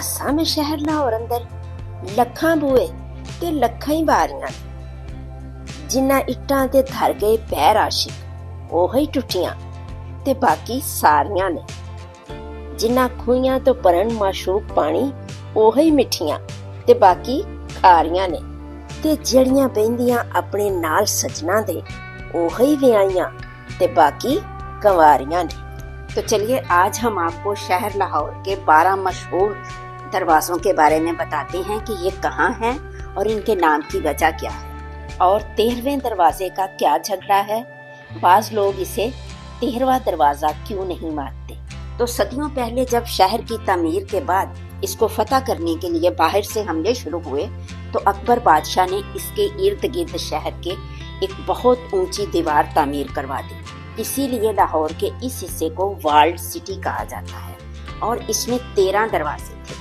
दसा मैं शहर लाहौर अंदर लखां बूए ते लखां ही बारियां, जिन्ना इट्टां ते धर गए पैर आशिक ओही टुटियां ते बाकी सारियां ने, जिन्ना खूहियां तो भरन माशूक पानी ओही मिठियां ते बाकी खारियां ने, ते जड़ियां बहंदियां अपने नाल सजना दे ओही विआइयां ते बाकी कंवारियां ने। तो चलिए आज हम आपको शहर लाहौर के 12 मशहूर दरवाज़ों के बारे में बताते हैं कि ये कहाँ हैं और इनके नाम की वजह क्या है और 13वें दरवाजे का क्या झगड़ा है। बाज लोग इसे 13वां दरवाज़ा क्यों नहीं मानते। तो सदियों पहले जब शहर की तामीर के बाद इसको फतह करने के लिए बाहर से हमले शुरू हुए तो अकबर बादशाह ने इसके इर्द गिर्द शहर के एक बहुत ऊंची दीवार तामीर करवा दी। इसीलिए लाहौर के इस हिस्से को वाल्ड सिटी कहा जाता है और इसमें 13 दरवाजे थे।